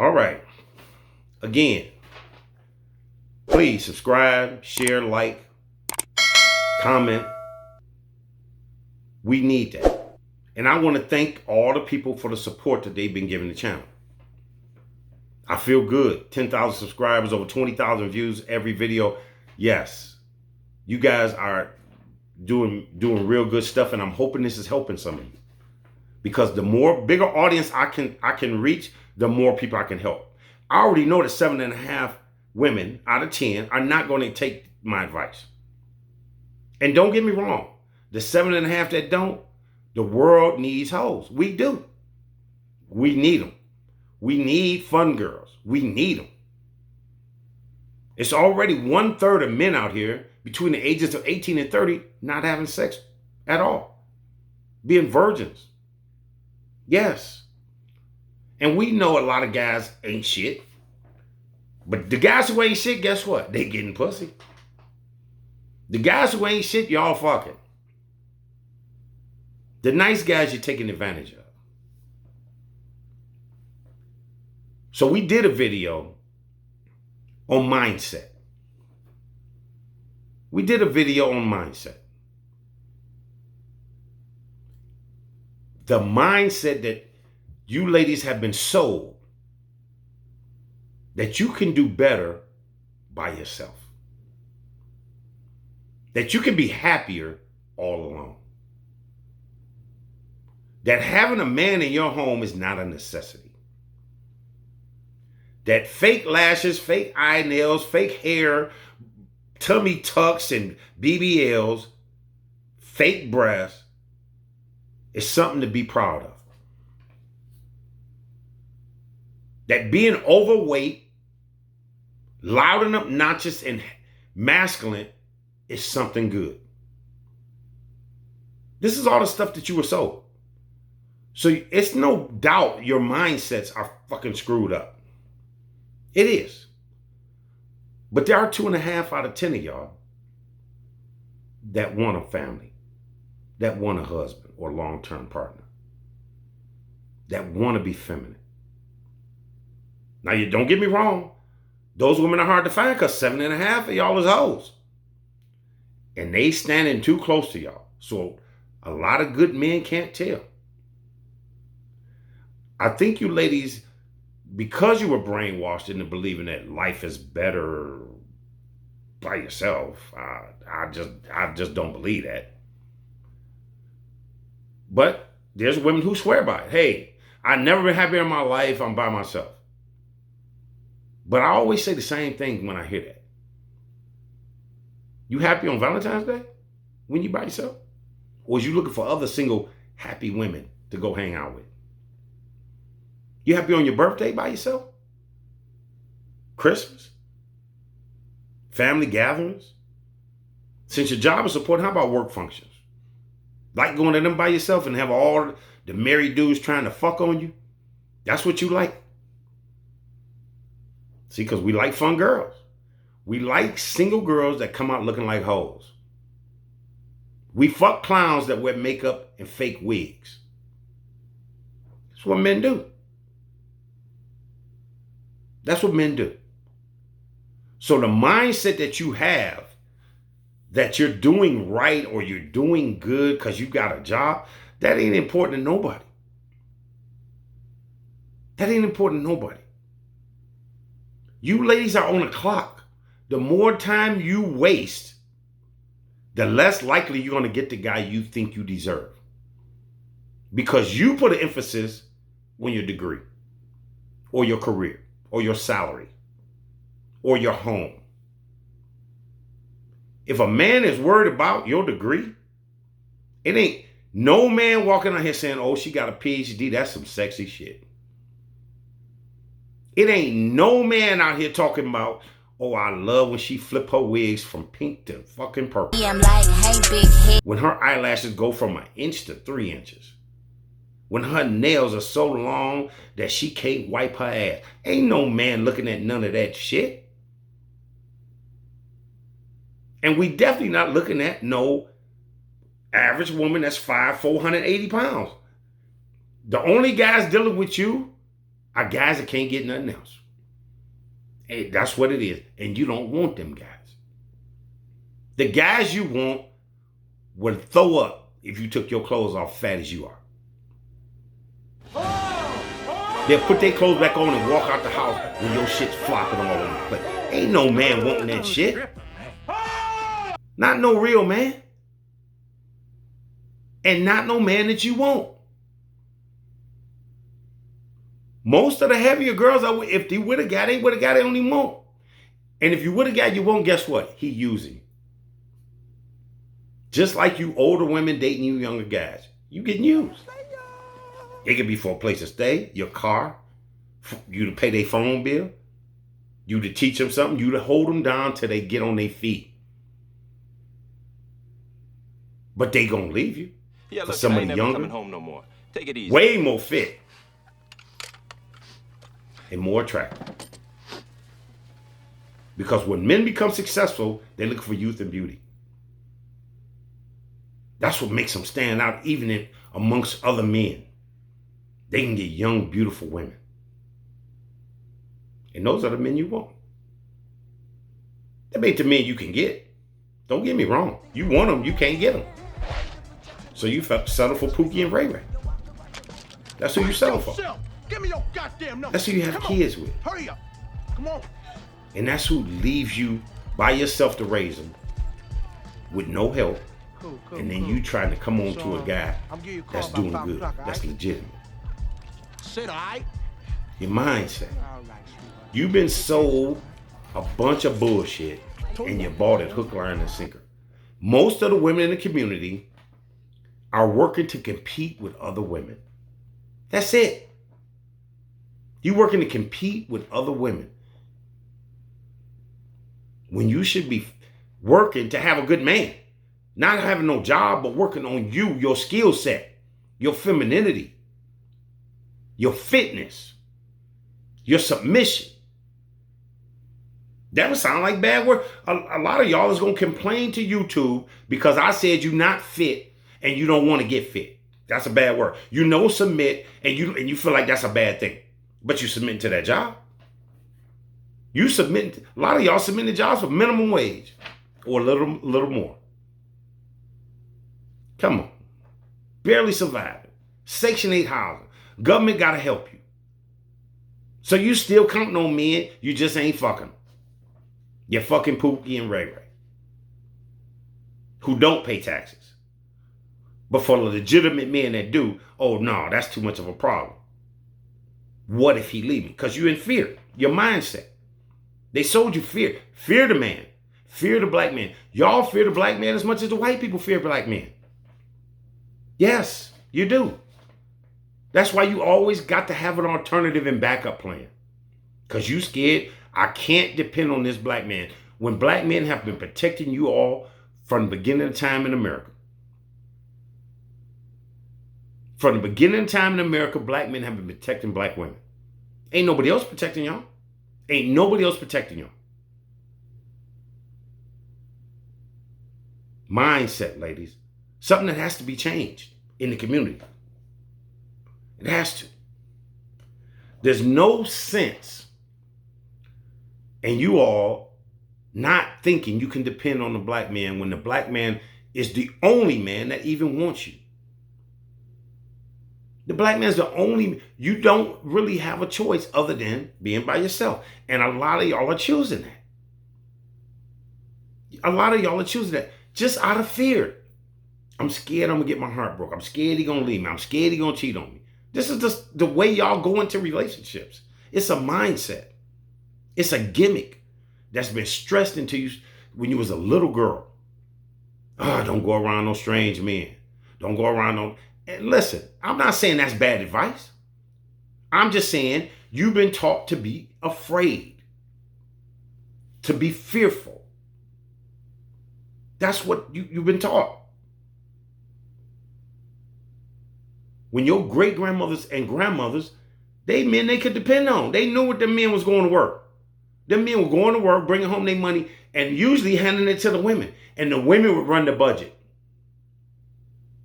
All right. Again, please subscribe, share, like, comment. We need that. And I want to thank all the people for the support that they've been giving the channel. I feel good. 10,000 subscribers, over 20,000 views every video. Yes, you guys are doing real good stuff, and I'm hoping this is helping some of you. Because the bigger audience I can reach, the more people I can help. I already know that 7.5 women out of 10 are not going to take my advice. And don't get me wrong, the 7.5 that don't, the world needs hoes. We do. We need them. We need fun girls. We need them. It's already 1/3 of men out here between the ages of 18 and 30 not having sex at all. Being virgins. Yes. And we know a lot of guys ain't shit. But the guys who ain't shit, guess what? They getting pussy. The guys who ain't shit, y'all fucking. The nice guys you're taking advantage of. So we did a video on mindset. We did a video on mindset. The mindset that you ladies have been sold that you can do better by yourself. That you can be happier all alone. That having a man in your home is not a necessity. That fake lashes, fake eye nails, fake hair, tummy tucks and BBLs, fake breasts is something to be proud of. That being overweight, loud and obnoxious and masculine is something good. This is all the stuff that you were sold. So it's no doubt your mindsets are fucking screwed up. It is. But there are 2.5 out of 10 of y'all that want a family, that want a husband or long-term partner, that want to be feminine. Now, you don't get me wrong. Those women are hard to find because 7.5 of y'all is hoes. And they standing too close to y'all. So a lot of good men can't tell. I think you ladies, because you were brainwashed into believing that life is better by yourself, I just don't believe that. But there's women who swear by it. Hey, I've never been happier in my life. I'm by myself. But I always say the same thing when I hear that. You happy on Valentine's Day when you by yourself? Or is you looking for other single happy women to go hang out with? You happy on your birthday by yourself? Christmas? Family gatherings? Since your job is support, how about work functions? Like going to them by yourself and have all the married dudes trying to fuck on you? That's what you like? See, because we like fun girls. We like single girls that come out looking like hoes. We fuck clowns that wear makeup and fake wigs. That's what men do. That's what men do. So the mindset that you have that you're doing right or you're doing good because you got a job, that ain't important to nobody. That ain't important to nobody. You ladies are on a clock. The more time you waste, the less likely you're going to get the guy you think you deserve. Because you put an emphasis on your degree or your career or your salary or your home. If a man is worried about your degree, it ain't no man walking out here saying, oh, she got a PhD. That's some sexy shit. It ain't no man out here talking about, oh, I love when she flip her wigs from pink to fucking purple. Yeah, I'm like, hey, big head. When her eyelashes go from 1 inch to 3 inches. When her nails are so long that she can't wipe her ass. Ain't no man looking at none of that shit. And we definitely not looking at no average woman that's 480 pounds. The only guys dealing with you Our guys that can't get nothing else. Hey, that's what it is. And you don't want them guys. The guys you want would throw up if you took your clothes off fat as you are. They'll put their clothes back on and walk out the house when your shit's flopping all over the place. Ain't no man wanting that shit. Not no real man. And not no man that you want. Most of the heavier girls, if they would have got, they don't even want. And if you would have got, you won't, guess what? He using you. Just like you older women dating you younger guys. You getting used. It could be for a place to stay, your car, you to pay their phone bill, you to teach them something, you to hold them down till they get on their feet. But they gonna leave you for somebody younger, home no more. Take it easy. Way more fit and more attractive. Because when men become successful, they look for youth and beauty. That's what makes them stand out, even amongst other men. They can get young, beautiful women. And those are the men you want. That ain't the men you can get. Don't get me wrong. You want them, you can't get them. So you settle for Pookie and Ray Ray. That's who you settle for. Give me your goddamn number. That's who you have kids with. Hurry up. Come on. And that's who leaves you by yourself to raise them with no help. Cool, and then you trying to come on to a guy that's doing good, that's legitimate. Sit, all right? Your mindset. You've been sold a bunch of bullshit and you bought it hook, line, and sinker. Most of the women in the community are working to compete with other women. That's it. You working to compete with other women when you should be working to have a good man. Not having no job, but working on you, your skill set, your femininity, your fitness, your submission. That would sound like bad word. A lot of y'all is going to complain to YouTube because I said you're not fit and you don't want to get fit. That's a bad word. You know submit and you feel like that's a bad thing. But you submit to that job. You submit, a lot of y'all submit to jobs for minimum wage or a little more. Come on. Barely surviving. Section 8 housing. Government got to help you. So you still counting on men, you just ain't fucking. You're fucking Pookie and Ray Ray. Who don't pay taxes. But for the legitimate men that do, oh no, that's too much of a problem. What if he leave me? Because you're in fear. Your mindset. They sold you fear. Fear the man. Fear the black man. Y'all fear the black man as much as the white people fear black men. Yes, you do. That's why you always got to have an alternative and backup plan. Because you scared, I can't depend on this black man. When black men have been protecting you all from the beginning of time in America. From the beginning of time in America, black men have been protecting black women. Ain't nobody else protecting y'all. Ain't nobody else protecting y'all. Mindset, ladies. Something that has to be changed in the community. It has to. There's no sense in you all not thinking you can depend on the black man when the black man is the only man that even wants you. The black man's the only, you don't really have a choice other than being by yourself. And a lot of y'all are choosing that. A lot of y'all are choosing that just out of fear. I'm scared I'm going to get my heart broke. I'm scared he's going to leave me. I'm scared he's going to cheat on me. This is just the way y'all go into relationships. It's a mindset. It's a gimmick that's been stressed into you when you was a little girl. Oh, don't go around no strange men. Don't go around no... And listen, I'm not saying that's bad advice. I'm just saying you've been taught to be afraid. To be fearful. That's what you've been taught. When your great-grandmothers and grandmothers, they men they could depend on. They knew what the men was going to work. The men were going to work, bringing home their money, and usually handing it to the women. And the women would run the budget.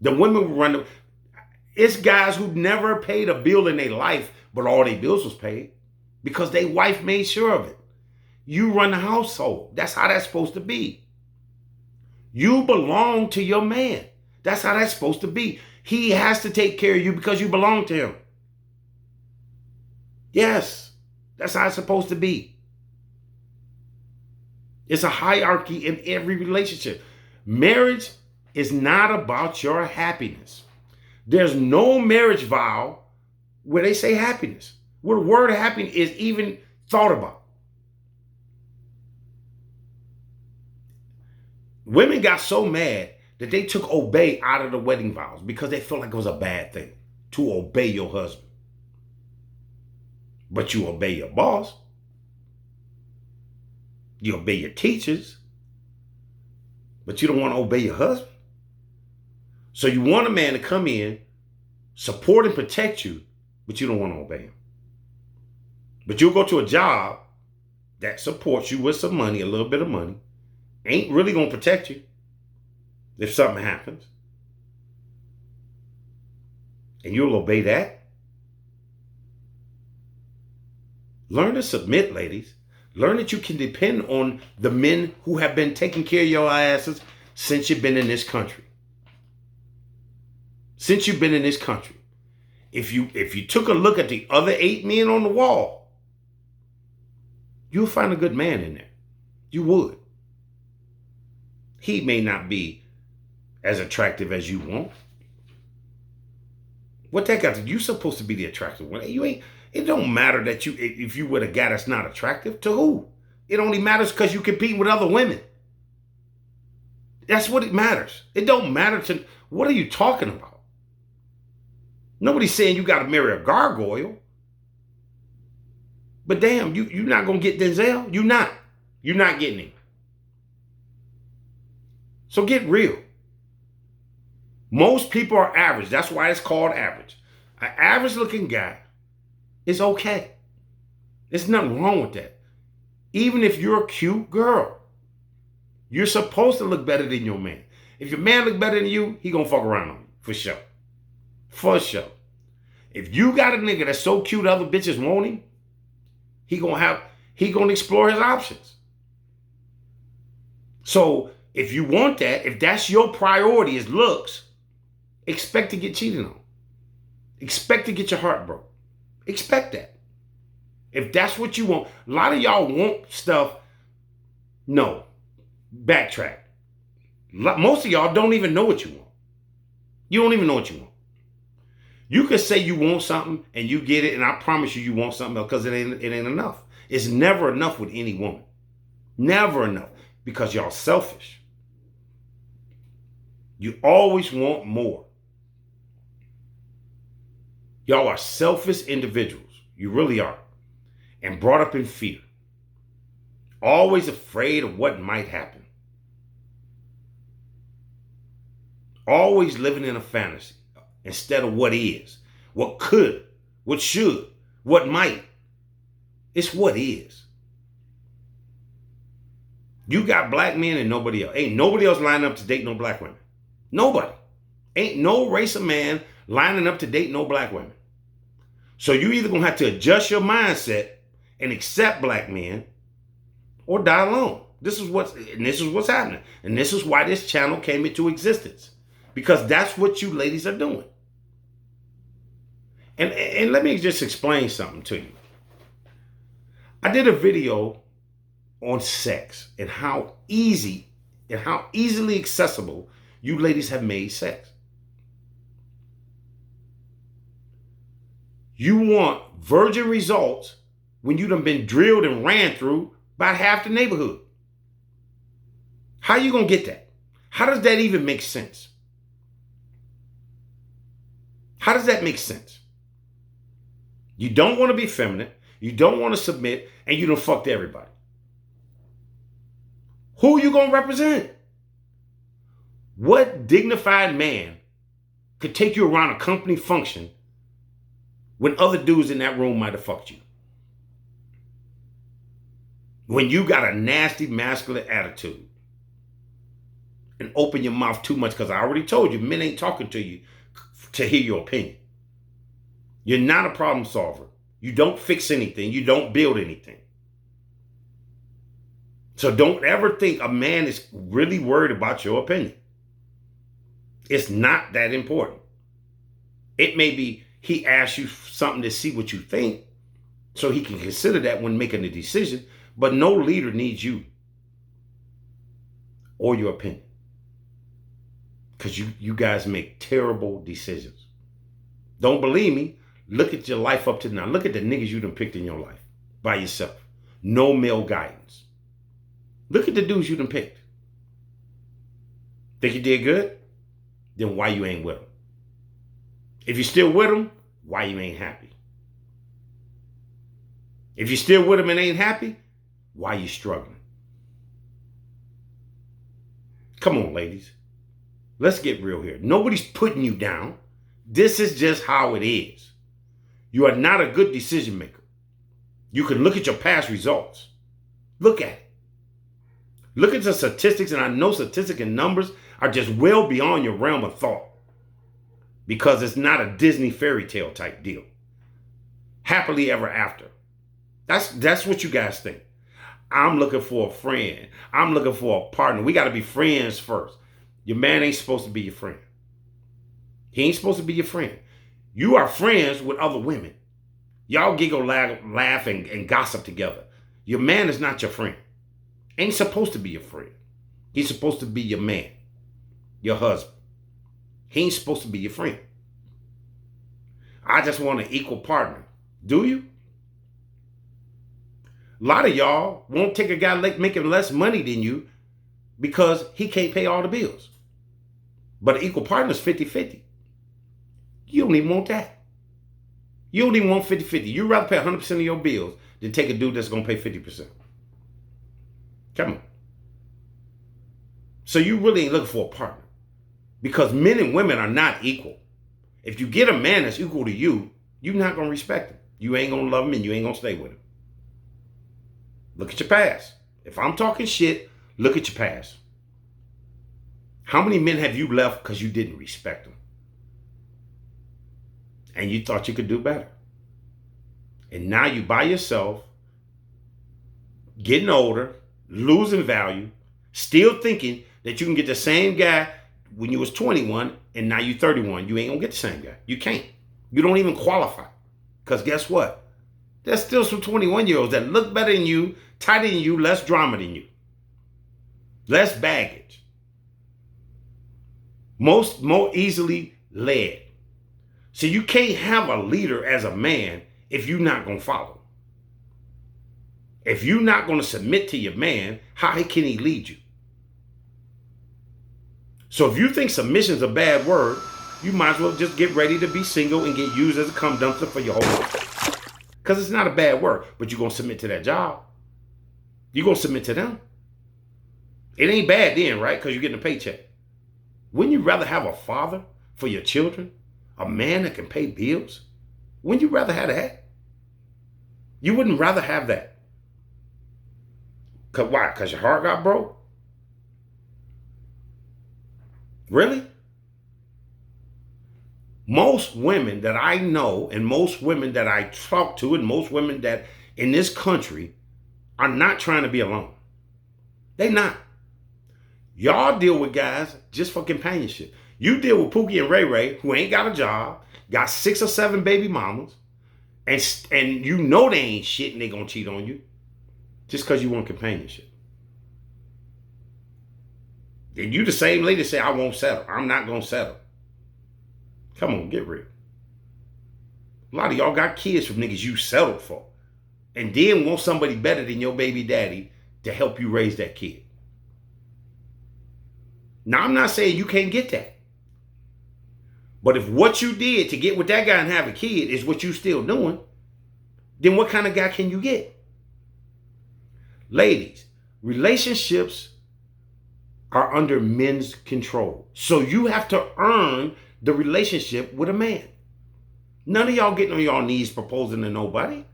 The women would run the... It's guys who never paid a bill in their life but all their bills was paid because their wife made sure of it. You run the household. That's how that's supposed to be. You belong to your man. That's how that's supposed to be. He has to take care of you because you belong to him. Yes, that's how it's supposed to be. It's a hierarchy in every relationship. Marriage is not about your happiness. There's no marriage vow where they say happiness, where the word happiness is even thought about. Women got so mad that they took obey out of the wedding vows because they felt like it was a bad thing to obey your husband. But you obey your boss. You obey your teachers. But you don't want to obey your husband. So you want a man to come in, support and protect you, but you don't want to obey him. But you'll go to a job that supports you with some money, a little bit of money, ain't really going to protect you if something happens. And you'll obey that. Learn to submit, ladies. Learn that you can depend on the men who have been taking care of your asses since you've been in this country. Since you've been in this country. If you took a look at the other 8 men on the wall, you'll find a good man in there. You would. He may not be as attractive as you want. What that got to do? You're supposed to be the attractive one. You ain't. It don't matter that if you with a guy that's not attractive, to who? It only matters because you compete with other women. That's what it matters. It don't matter to, what are you talking about? Nobody's saying you got to marry a gargoyle. But damn, you're not going to get Denzel. You're not. You're not getting him. So get real. Most people are average. That's why it's called average. An average looking guy is okay. There's nothing wrong with that. Even if you're a cute girl, you're supposed to look better than your man. If your man look better than you, he gonna fuck around on you, for sure. For sure. If you got a nigga that's so cute other bitches want him, he gonna explore his options. So if you want that, if that's your priority is looks, expect to get cheated on. Expect to get your heart broke. Expect that. If that's what you want. A lot of y'all want stuff. No. Backtrack. Most of y'all don't even know what you want. You don't even know what you want. You could say you want something and you get it, and I promise you want something else because it ain't enough. It's never enough with any woman. Never enough. Because y'all selfish. You always want more. Y'all are selfish individuals. You really are. And brought up in fear. Always afraid of what might happen. Always living in a fantasy instead of what is, what could, what should, what might. It's what is. You got black men and nobody else. Ain't nobody else lining up to date no black women. Nobody. Ain't no race of man lining up to date no black women. So you either gonna have to adjust your mindset and accept black men or die alone. This is what's happening. And this is why this channel came into existence. Because that's what you ladies are doing. And let me just explain something to you. I did a video on sex and how easy and how easily accessible you ladies have made sex. You want virgin results when you done been drilled and ran through by half the neighborhood. How you gonna get that? How does that even make sense? How does that make sense? You don't want to be feminine, you don't want to submit, and you done fucked everybody. Who you gonna represent? What dignified man could take you around a company function when other dudes in that room might have fucked you? When you got a nasty masculine attitude and open your mouth too much, because I already told you, men ain't talking to you to hear your opinion. You're not a problem solver. You don't fix anything. You don't build anything. So don't ever think a man is really worried about your opinion. It's not that important. It may be he asks you something to see what you think, so he can consider that when making a decision, but no leader needs you or your opinion. Because you guys make terrible decisions. Don't believe me? Look at your life up to now. Look at the niggas you done picked in your life by yourself. No male guidance. Look at the dudes you done picked. Think you did good? Then why you ain't with them? If you're still with them, why you ain't happy? If you're still with them and ain't happy, why you struggling? Come on, ladies. Let's get real here. Nobody's putting you down. This is just how it is. You are not a good decision maker. You can look at your past results. Look at it. Look at the statistics, and I know statistics and numbers are just well beyond your realm of thought because it's not a Disney fairy tale type deal. Happily ever after. That's what you guys think. I'm looking for a friend. I'm looking for a partner. We got to be friends first. Your man ain't supposed to be your friend. He ain't supposed to be your friend. You are friends with other women. Y'all giggle, laugh, and gossip together. Your man is not your friend. Ain't supposed to be your friend. He's supposed to be your man, your husband. He ain't supposed to be your friend. I just want an equal partner. Do you? A lot of y'all won't take a guy making less money than you because he can't pay all the bills. But an equal partner is 50-50. You don't even want that. You don't even want 50-50. You'd rather pay 100% of your bills than take a dude that's going to pay 50%. Come on. So you really ain't looking for a partner because men and women are not equal. If you get a man that's equal to you, you're not going to respect him. You ain't going to love him and you ain't going to stay with him. Look at your past. If I'm talking shit, look at your past. How many men have you left because you didn't respect them? And you thought you could do better. And now you by yourself, getting older, losing value, still thinking that you can get the same guy when you was 21 and now you 31. You ain't gonna get the same guy. You can't. You don't even qualify. Because guess what? There's still some 21-year-olds that look better than you, tighter than you, less drama than you. Less baggage. More easily led. So you can't have a leader as a man if you're not going to follow. If you're not going to submit to your man, how can he lead you? So if you think submission's a bad word, you might as well just get ready to be single and get used as a cum dumpster for your whole life. Because it's not a bad word, but you're going to submit to that job. You're going to submit to them. It ain't bad then, right? Because you're getting a paycheck. Wouldn't you rather have a father for your children? A man that can pay bills? Wouldn't you rather have that? You wouldn't rather have that. Cause why? Because your heart got broke? Really? Most women that I know and most women that I talk to and most women that in this country are not trying to be alone. They not. Y'all deal with guys just for companionship. You deal with Pookie and Ray Ray, who ain't got a job, got 6 or 7 baby mamas, and you know they ain't shit and they gonna cheat on you just because you want companionship. And you the same lady say, I won't settle. I'm not gonna settle. Come on, get real. A lot of y'all got kids from niggas you settled for. And then want somebody better than your baby daddy to help you raise that kid. Now, I'm not saying you can't get that. But if what you did to get with that guy and have a kid is what you still doing, then what kind of guy can you get? Ladies, relationships are under men's control. So you have to earn the relationship with a man. None of y'all getting on y'all knees proposing to nobody.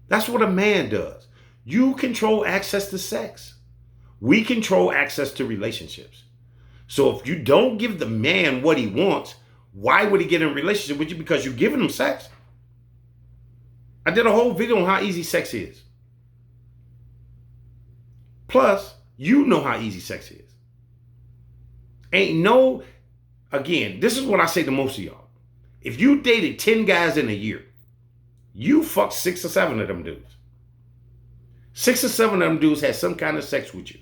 That's what a man does. You control access to sex. We control access to relationships. So if you don't give the man what he wants, why would he get in a relationship with you? Because you're giving him sex. I did a whole video on how easy sex is. Plus, you know how easy sex is. Ain't no, again, this is what I say to most of y'all. If you dated 10 guys in a year, you fucked 6 or 7 of them dudes. 6 or 7 of them dudes had some kind of sex with you.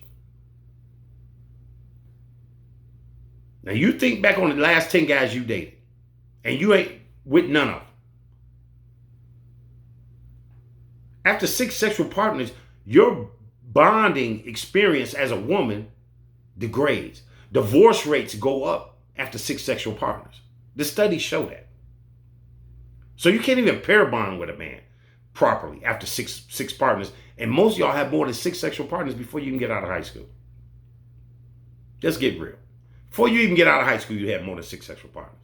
Now you think back on the last 10 guys you dated, and you ain't with none of them. After 6 sexual partners, your bonding experience as a woman degrades. Divorce rates go up after 6 sexual partners. The studies show that. So you can't even pair bond with a man properly after six partners. And most of y'all have more than 6 sexual partners before you can get out of high school. Let's get real. Before you even get out of high school, you have more than 6 sexual partners.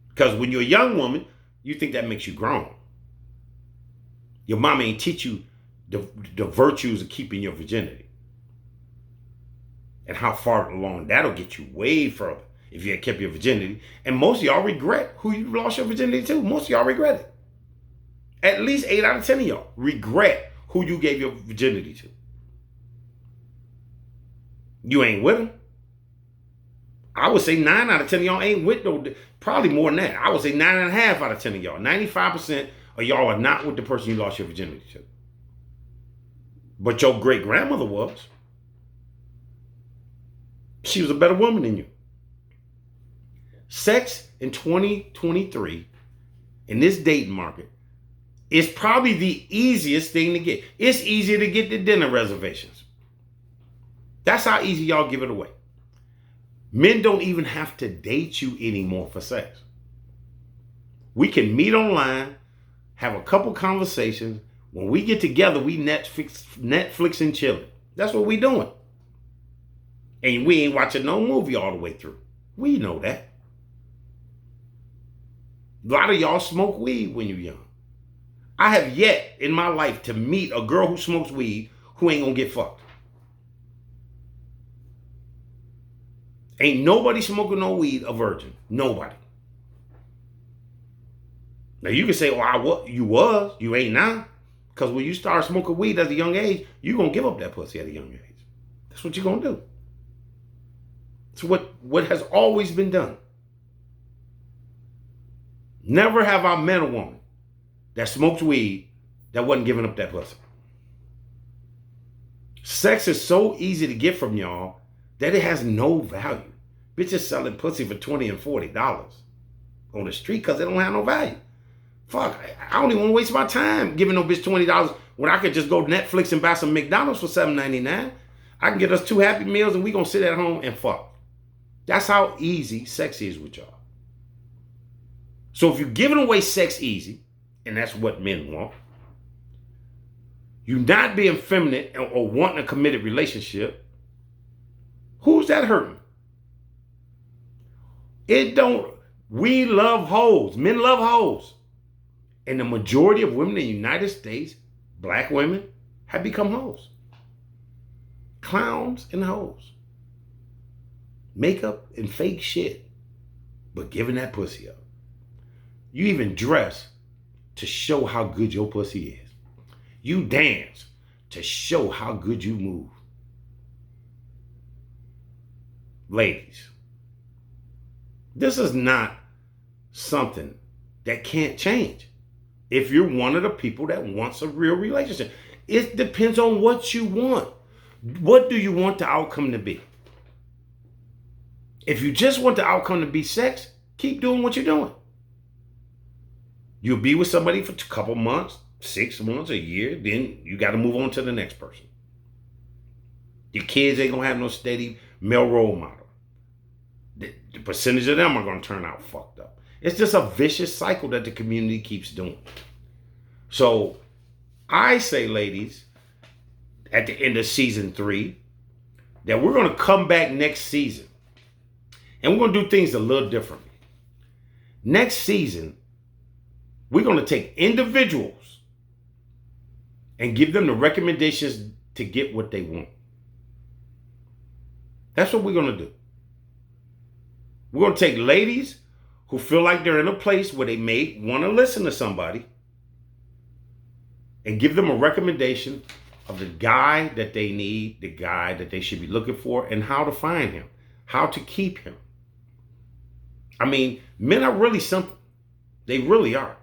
Because when you're a young woman, you think that makes you grown. Your mama ain't teach you the virtues of keeping your virginity. And how far along that'll get you way further if you had kept your virginity. And most of y'all regret who you lost your virginity to. Most of y'all regret it. At least 8 out of 10 of y'all regret who you gave your virginity to. You ain't with them. I would say 9 out of 10 of y'all ain't with no, probably more than that. I would say 9.5 out of 10 of y'all. 95% of y'all are not with the person you lost your virginity to. But your great grandmother was. She was a better woman than you. Sex in 2023 in this dating market is probably the easiest thing to get. It's easier to get the dinner reservations. That's how easy y'all give it away. Men don't even have to date you anymore for sex. We can meet online, have a couple conversations. When we get together, we Netflix and chilling. That's what we doing. And we ain't watching no movie all the way through. We know that. A lot of y'all smoke weed when you're young. I have yet in my life to meet a girl who smokes weed who ain't gonna get fucked. Ain't nobody smoking no weed a virgin. Nobody. Now you can say, "Oh, you ain't now." Because when you start smoking weed at a young age, you're gonna give up that pussy at a young age. That's what you're gonna do. It's what has always been done. Never have I met a woman that smokes weed that wasn't giving up that pussy. Sex is so easy to get from y'all that it has no value. Bitches selling pussy for $20 and $40 on the street because they don't have no value. Fuck, I don't even want to waste my time giving no bitch $20 when I could just go Netflix and buy some McDonald's for $7.99. I can get us 2 Happy Meals and we gonna sit at home and fuck. That's how easy sex is with y'all. So if you're giving away sex easy, and that's what men want, you're not being feminine or wanting a committed relationship, who's that hurting? We love hoes. Men love hoes. And the majority of women in the United States, black women, have become hoes. Clowns and hoes. Makeup and fake shit, but giving that pussy up. You even dress to show how good your pussy is. You dance to show how good you move. Ladies, this is not something that can't change. If you're one of the people that wants a real relationship, it depends on what you want. What do you want the outcome to be? If you just want the outcome to be sex, keep doing what you're doing. You'll be with somebody for a couple months, 6 months, a year, then you got to move on to the next person. Your kids ain't going to have no steady male role model. The percentage of them are going to turn out fucked up. It's just a vicious cycle that the community keeps doing. So I say, ladies, at the end of season 3, that we're going to come back next season. And we're going to do things a little differently. Next season, we're going to take individuals and give them the recommendations to get what they want. That's what we're going to do. We're going to take ladies who feel like they're in a place where they may want to listen to somebody and give them a recommendation of the guy that they need, the guy that they should be looking for, and how to find him, how to keep him. I mean, men are really simple. They really are.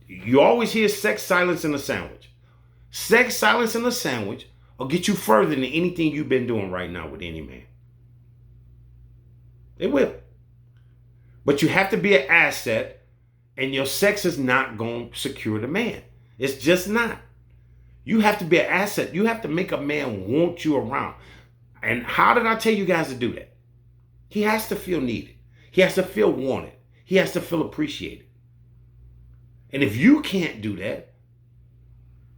You always hear sex, silence, and a sandwich. Sex, silence, and a sandwich will get you further than anything you've been doing right now with any man. It will. But you have to be an asset, and your sex is not going to secure the man. It's just not. You have to be an asset. You have to make a man want you around. And how did I tell you guys to do that? He has to feel needed. He has to feel wanted. He has to feel appreciated. And if you can't do that,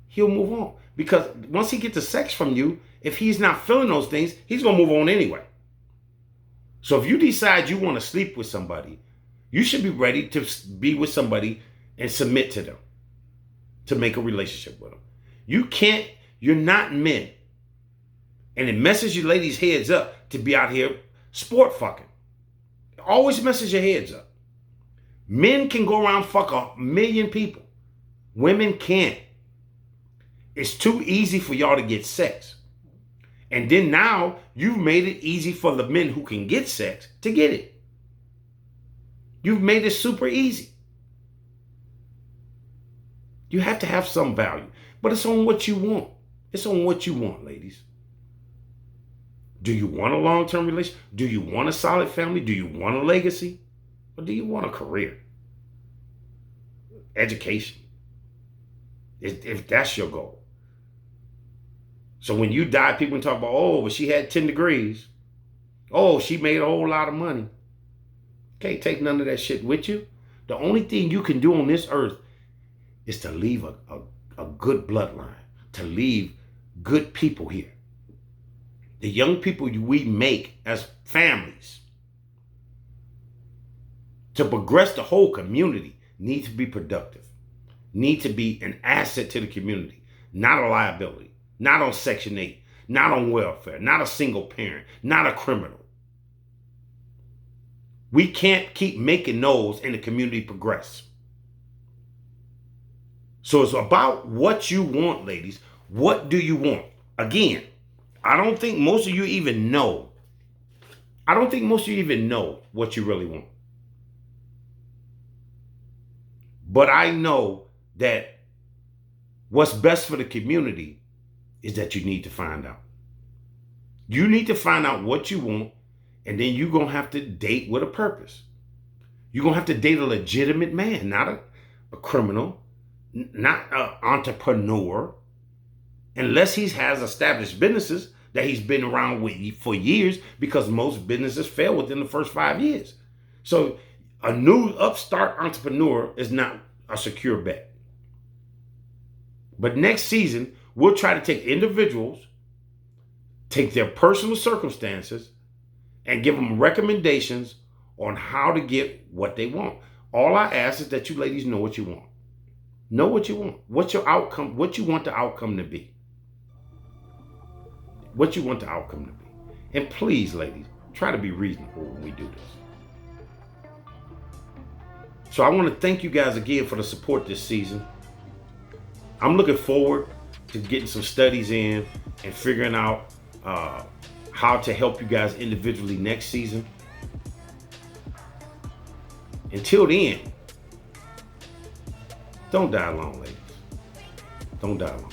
he'll move on. Because once he gets the sex from you, if he's not feeling those things, he's going to move on anyway. So if you decide you want to sleep with somebody, you should be ready to be with somebody and submit to them, to make a relationship with them. You're not men. And it messes you ladies' heads up to be out here sport fucking. It always messes your heads up. Men can go around fuck 1,000,000 people. Women can't. It's too easy for y'all to get sex. And then now you've made it easy for the men who can get sex to get it. You've made it super easy. You have to have some value, but it's on what you want. It's on what you want, ladies. Do you want a long-term relationship? Do you want a solid family? Do you want a legacy? Or do you want a career? Education. If that's your goal. So when you die, people talk about, oh, but she had 10 degrees. Oh, she made a whole lot of money. Can't take none of that shit with you. The only thing you can do on this earth is to leave a good bloodline, to leave good people here. The young people we make as families to progress the whole community need to be productive, need to be an asset to the community, not a liability, not on Section 8, not on welfare, not a single parent, not a criminal. We can't keep making those and the community progress. So it's about what you want, ladies. What do you want? Again, I don't think most of you even know. I don't think most of you even know what you really want. But I know that what's best for the community is that you need to find out. You need to find out what you want, and then you're going to have to date with a purpose. You're going to have to date a legitimate man, not a criminal, not an entrepreneur, unless he has established businesses that he's been around with for years, because most businesses fail within the first 5 years. So a new upstart entrepreneur is not a secure bet. But next season, we'll try to take individuals, take their personal circumstances, and give them recommendations on how to get what they want. All I ask is that you ladies know what you want. Know what you want. What's your outcome? What you want the outcome to be. What you want the outcome to be. And please, ladies, try to be reasonable when we do this. So I want to thank you guys again for the support this season. I'm looking forward to getting some studies in and figuring out how to help you guys individually next season. Until then, don't die alone, ladies. Don't die alone.